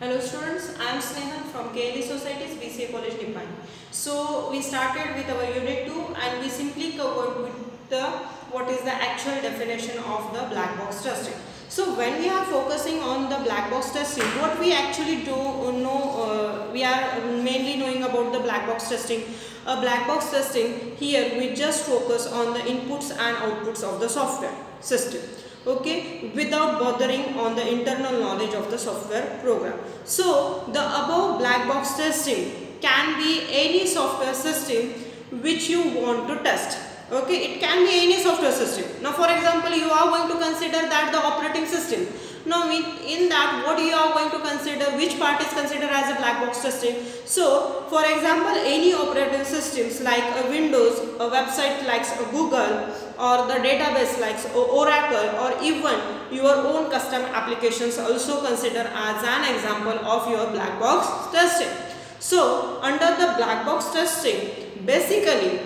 Hello students, I am Snehan from KLE Society's BCA College Nippon. So we started with our Unit 2 and we simply covered with the what is the actual definition of the black box testing. So when we are focusing on the black box testing, what we actually do know, we are mainly knowing about the black box testing. Black box testing, here we just focus on the inputs and outputs of the software system. Okay, without bothering on the internal knowledge of the software program. So the above black box testing can be any software system which you want to test. Okay, it can be any software system. Now for example, you are going to consider that the operating system. Now in that, what you are going to consider, which part is considered as a black box testing. So for example, any operating systems like a Windows, a website like a Google, or the database like Oracle, or even your own custom applications also consider as an example of your black box testing. So under the black box testing, basically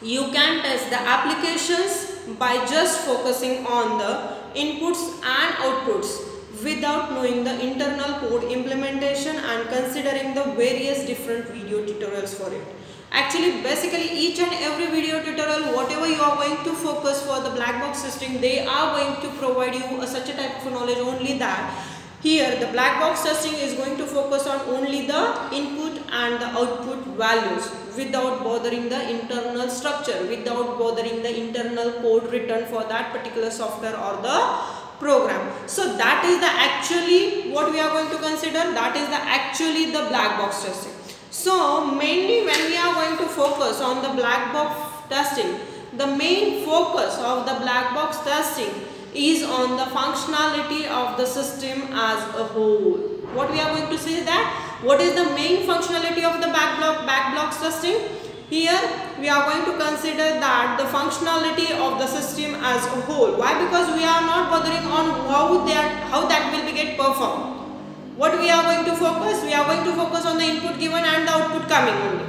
you can test the applications by just focusing on the inputs and outputs without knowing the internal code implementation and considering the various different video tutorials for it. Actually, basically each and every video tutorial, whatever you are going to focus for the black box testing, they are going to provide you such a type of knowledge only that here the black box testing is going to focus on only the input and the output values without bothering the internal structure, without bothering the internal code written for that particular software or the program. So that is the actually what we are going to consider, that is the actually the black box testing. So mainly when we are going to focus on the black box testing, the main focus of the black box testing is on the functionality of the system as a whole. What we are going to say that, what is the main functionality of the black box testing? Here we are going to consider that the functionality of the system as a whole. Why? Because we are not bothering on how that will be get performed. What we are going to focus? We are going to focus on the input given and the output coming only.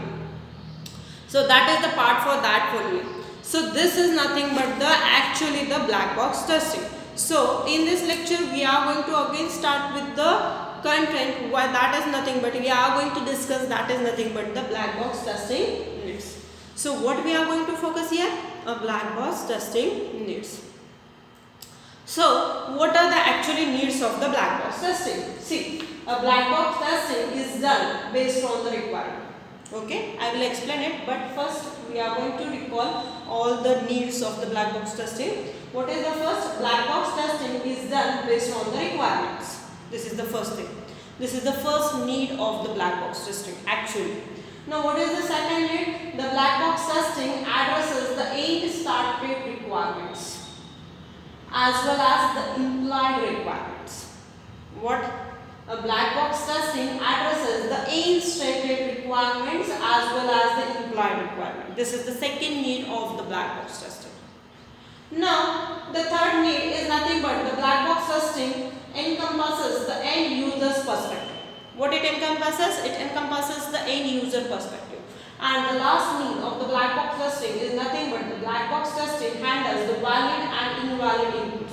So that is the part for that only. So this is nothing but the actually the black box testing. So in this lecture we are going to again start with the content, why that is nothing but we are going to discuss that is nothing but the black box testing needs. So what we are going to focus here? A black box testing needs. So what are the actually needs of the black box testing? See, a black box testing is done based on the requirement. Okay, I will explain it, but first we are going to recall all the needs of the black box testing. What is the first? Black box testing is done based on the requirements. This is the first thing. This is the first need of the black box testing actually. Now what is the second need? The black box testing addresses the end start date requirements as well as the implied requirements. What? A black box testing addresses the end stated requirements as well as the implied requirement. This is the second need of the black box testing. Now, the third need is nothing but the black box testing encompasses the end user's perspective. What it encompasses? It encompasses the end user perspective. And the last need of the black box testing is nothing but the black box testing handles the valid and invalid inputs.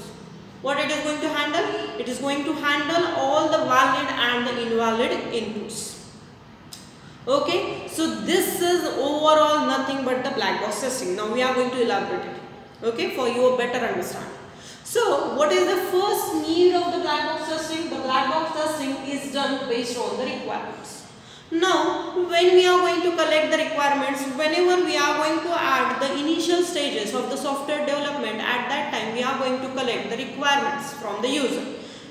What it is going to handle? It is going to handle all the valid and the invalid inputs. Okay, so this is overall nothing but the black box testing. Now we are going to elaborate it, okay, for your better understanding. So what is the first need of the black box testing? The black box testing is done based on the requirements. Now when we are going to collect the requirements, whenever we are going to add the initial stages of the software development, at that time we are going to collect the requirements from the user.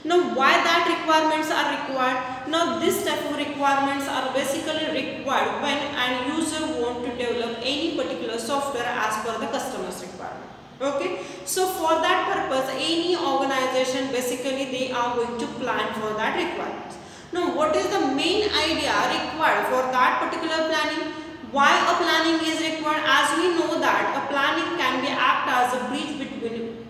Now why that requirements are required? Now this type of requirements are basically required when an user want to develop any particular software as per the customer's requirement. Okay, so for that purpose any organization basically they are going to plan for that requirements. Now what is the main idea required for that particular planning? Why a planning is required? As we know that a planning can be act as a bridge between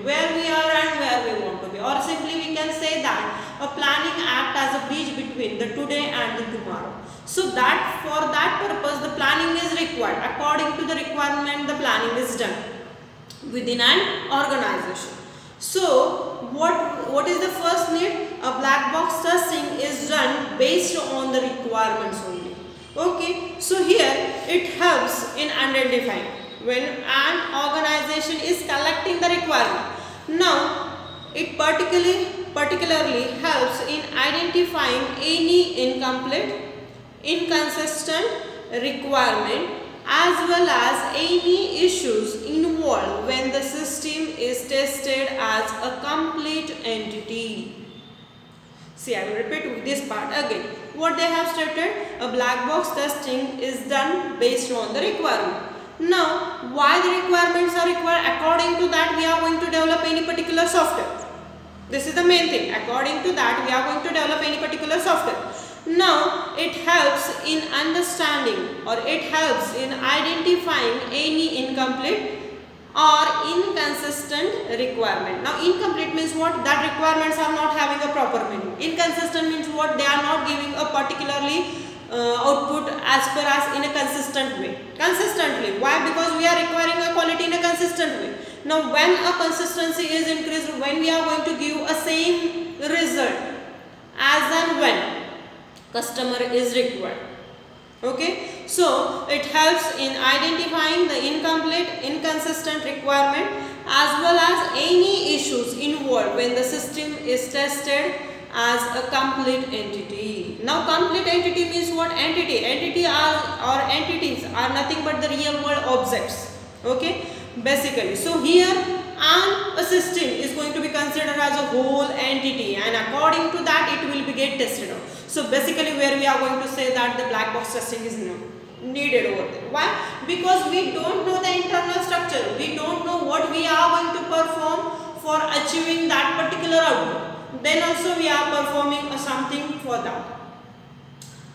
where we are and where we want to be, or simply we can say that a planning act as a bridge between the today and the tomorrow. So that for that purpose the planning is required. According to the requirement the planning is done within an organization. So what is the first need? A black box testing is done based on the requirements only. Okay, so here it helps in identifying when an organization is collecting the requirement. Now it particularly helps in identifying any incomplete, inconsistent requirement as well as any issues involved when the system is tested as a complete entity. See, I will repeat this part again. What they have stated, a black box testing is done based on the requirement. Now, why the requirements are required? According to that, we are going to develop any particular software. This is the main thing. According to that, we are going to develop any particular software. Now, it helps in understanding or it helps in identifying any incomplete or inconsistent requirement. Now, incomplete means what? That requirements are not having a proper meaning. Inconsistent means what? They are not giving a particularly output as per as in a consistent way. Consistently. Why? Because we are requiring a quality in a consistent way. Now, when a consistency is increased, when we are going to give a same result as and when customer is required. Okay, so it helps in identifying the incomplete, inconsistent requirement as well as any issues involved when the system is tested as a complete entity. Now, complete entity means what? Entity. Entities are nothing but the real world objects. Okay, basically. So here a system is going to be considered as a whole entity, and according to that it will be get tested out. So basically where we are going to say that the black box testing is needed over there. Why? Because we don't know the internal structure. We don't know what we are going to perform for achieving that particular output. Then also we are performing something for that.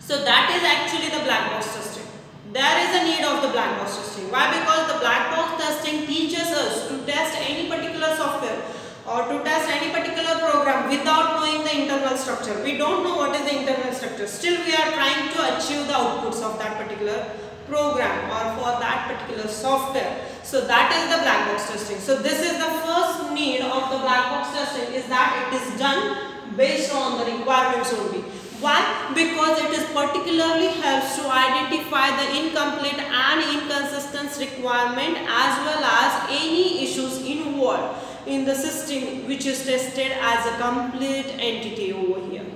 So that is actually the black box testing. There is a need of the black box testing. Why? Because the black box testing teaches us to test any particular software or to test any particular program without knowing the internal structure. We don't know what is the internal structure. Still we are trying to achieve the outputs of that particular program or for that particular software. So that is the black box testing. So this is the first need of the black box testing, is that it is done based on the requirements only. Why? Because it is particularly helps to identify the incomplete and inconsistent requirement as well as any issues involved in the system which is tested as a complete entity over here.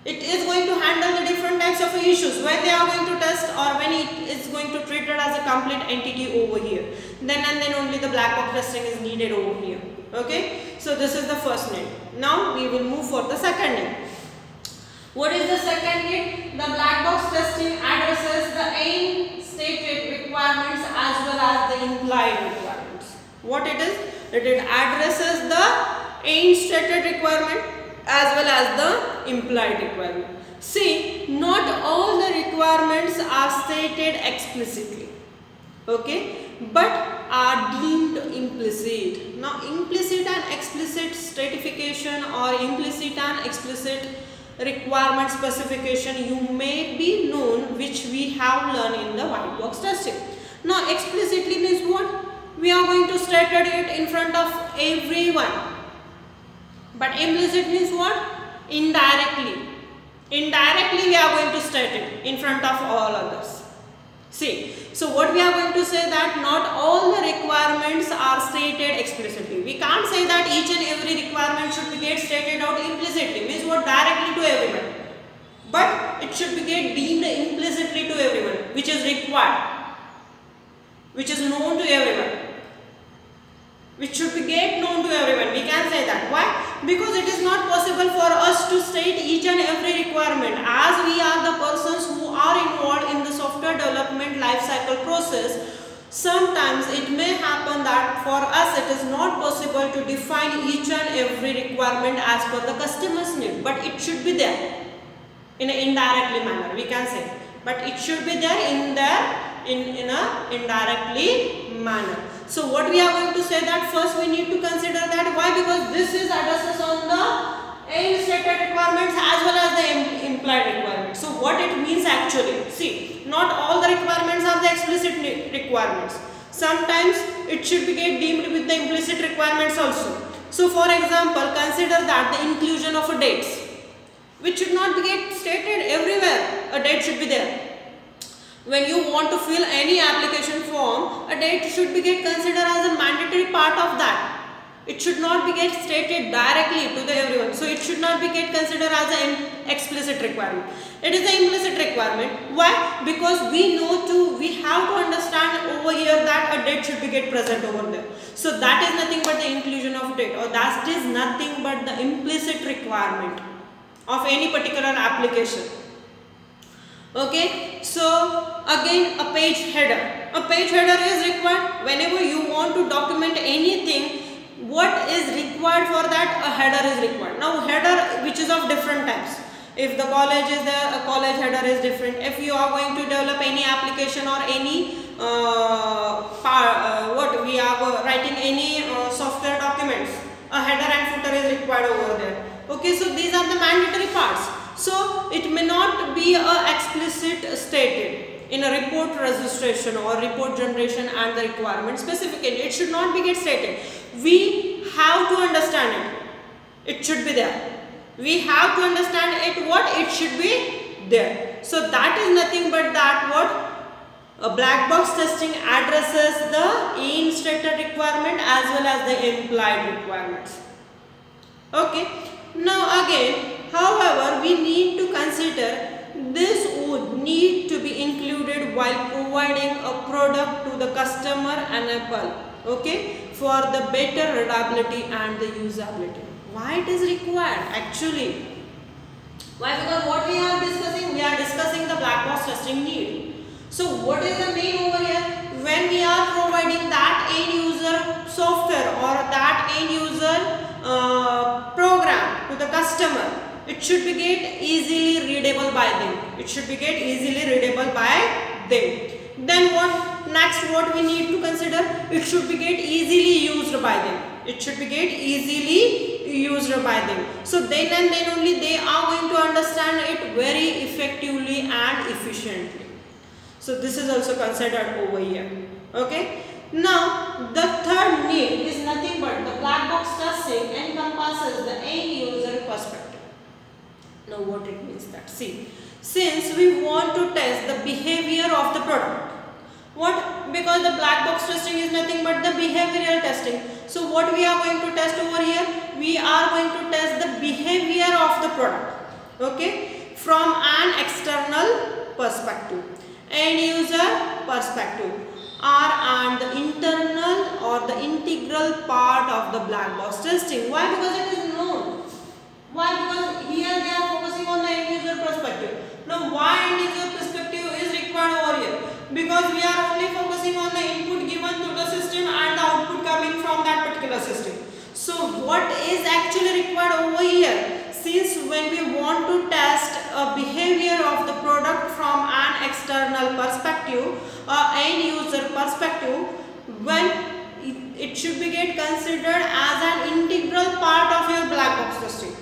It is going to handle the different types of issues when they are going to test or when it is going to treat it as a complete entity over here. Then and then only the black box testing is needed over here. Okay. So this is the first need. Now we will move for the second need. What is the second need? The black box testing addresses the aim stated requirements as well as the implied requirements. What it is? It addresses the aim stated requirement as well as the implied requirement. See, not all the requirements are stated explicitly, okay, but are deemed implicit. Now, implicit and explicit stratification or implicit and explicit requirement specification you may be known, which we have learned in the white box testing. Now, explicitly means what? We are going to state it in front of everyone. But implicit means what? Indirectly. Indirectly we are going to state it in front of all others. See, so what we are going to say that not all the requirements are stated explicitly. We can't say that each and every requirement should be get stated out implicitly. Means what? Directly to everyone. But it should be get deemed implicitly to everyone, which is required, which is known to everyone, which should be get known to everyone. We can say that. Why? Because it is not possible for us to state each and every requirement, as we are the persons who are involved in the software development life cycle process. Sometimes it may happen that for us it is not possible to define each and every requirement as per the customer's need, but it should be there in an indirectly manner, we can say, but it should be there in a indirectly manner. So what we are going to say that first we need to consider that. Why? Because this is addresses on the aim stated requirements as well as the implied requirements. So what it means actually, see, not all the requirements are the explicit requirements. Sometimes it should be get deemed with the implicit requirements also. So for example, consider that the inclusion of a dates, which should not be get stated everywhere. A date should be there. When you want to fill any application form, a date should be get considered as a mandatory part of that. It should not be get stated directly to the everyone. So it should not be get considered as an explicit requirement. It is an implicit requirement. Why? Because we have to understand over here that a date should be get present over there. So that is nothing but the inclusion of date, or that is nothing but the implicit requirement of any particular application. Okay, so again a page header. A page header is required whenever you want to document anything. What is required for that? A header is required. Now header which is of different types. If the college is there, a college header is different. If you are going to develop any application or any we are writing any software documents, a header and footer is required over there. Okay, so these are the mandatory parts. So it may not be a explicit stated in a report registration or report generation and the requirement specifically. It should not be get stated. We have to understand it. It should be there. We have to understand it what it should be there. So that is nothing but that what a black box testing addresses the in-stated requirement as well as the implied requirements. Okay. Now again, however, we need to consider this would need to be included while providing a product to the customer enable, okay, for the better readability and the usability. Why it is required actually? Why? Because what we are discussing the black box testing need. So what is the main over here? When we are providing that end user software or that end user program to the customer, it should be get easily readable by them. It should be get easily readable by them. Then what next? What we need to consider? It should be get easily used by them. It should be get easily used by them. So then and then only they are going to understand it very effectively and efficiently. So this is also considered over here. Okay. Now the third need is nothing but the black box testing encompasses the end user perspective. Now what it means that, see, since we want to test the behavior of the product, what? Because the black box testing is nothing but the behavioral testing. So what we are going to test over here? We are going to test the behavior of the product, okay, from an external perspective, end user perspective, and the internal or the integral part of the black box testing. Why? Because it is known. Why? Because here they are focusing on the end user perspective. Now why end user perspective is required over here? Because we are only focusing on the input given to the system and the output coming from that particular system. So what is actually required over here? Since when we want to test a behavior of the product from an external perspective, end user perspective, when it should be get considered as an integral part of your black box testing.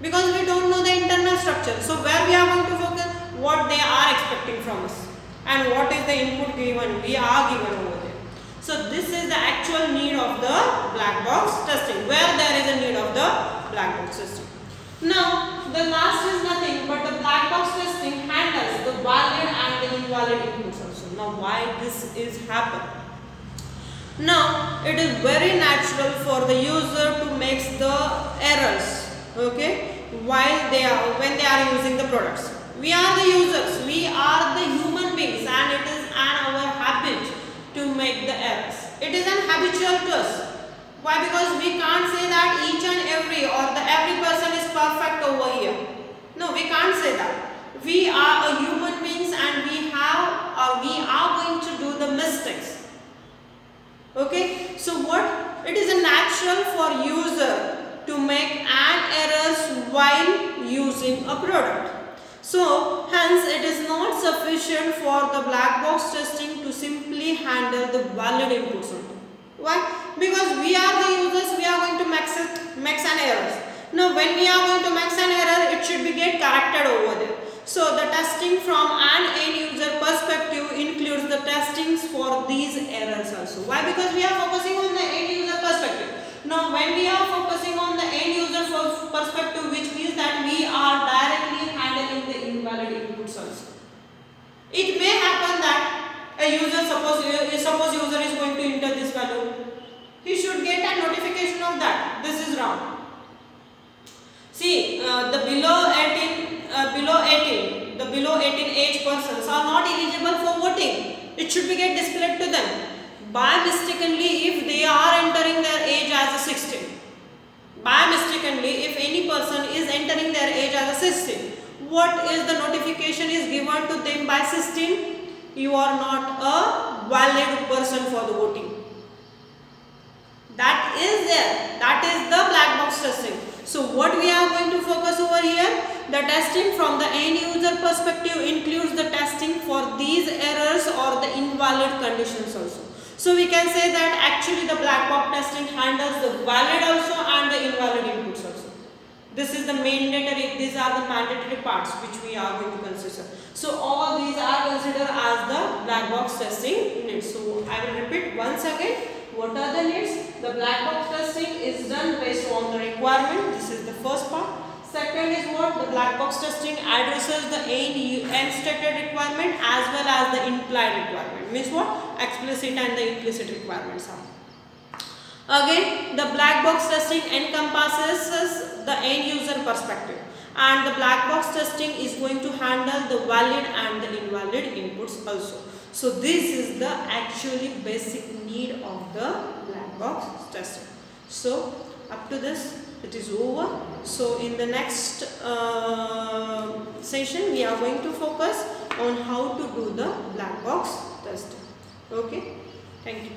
Because we don't know the internal structure. So where we are going to focus? What they are expecting from us. And what is the input given? We are given over there. So this is the actual need of the black box testing, where there is a need of the black box testing. Now the last is nothing but the black box testing handles the valid and the invalid inputs also. Now why this is happen? Now it is very natural for the user to make the errors, okay, when they are using the products. We are the users, we are the human beings, and it is our habit to make the errors. It is an habitual to us. Why? Because we can't say that each and every every person is perfect over here. No, we can't say that. We are a human beings and we are going to do the mistakes. Okay, so what? It is a natural for user to make an errors while using a product. So hence it is not sufficient for the black box testing to simply handle the valid inputs only. Why? Because we are the users, we are going to make an error. Now when we are going to make an error, it should be get corrected over there. So the testing from an end user perspective includes the testings for these errors also. Why? Because we are focusing on the end user perspective. Now when we are focusing on the end user perspective, which means that we are directly handling the invalid inputs also. It may happen that a user, suppose user is going to enter this value, he should get a notification of that. This is wrong. See, the below 18 age persons are not eligible for voting. It should be get displayed to them. By mistakenly, if they are entering their age as a 16, by mistakenly, if any person is entering their age as a 16, what is the notification is given to them by 16? You are not a valid person for the voting. That is there. That is the black box testing. So what we are going to focus over here, the testing from the end user perspective includes the testing for these errors or the invalid conditions also. So we can say that actually the black box testing handles the valid also and the invalid inputs also. This is the mandatory, these are the mandatory parts which we are going to consider. So all these are considered as the black box testing needs. So I will repeat once again. What are the needs? The black box testing is done based on the requirement. This is the first part. Second is what? The black box testing addresses the end stated requirement as well as the implied requirement. Means what? Explicit and the implicit requirements are. Again, the black box testing encompasses the end user perspective, and the black box testing is going to handle the valid and the invalid inputs also. So this is the actually basic need of the black box testing. So up to this it is over. So in the next session we are going to focus on how to do the black box testing. Okay, thank you.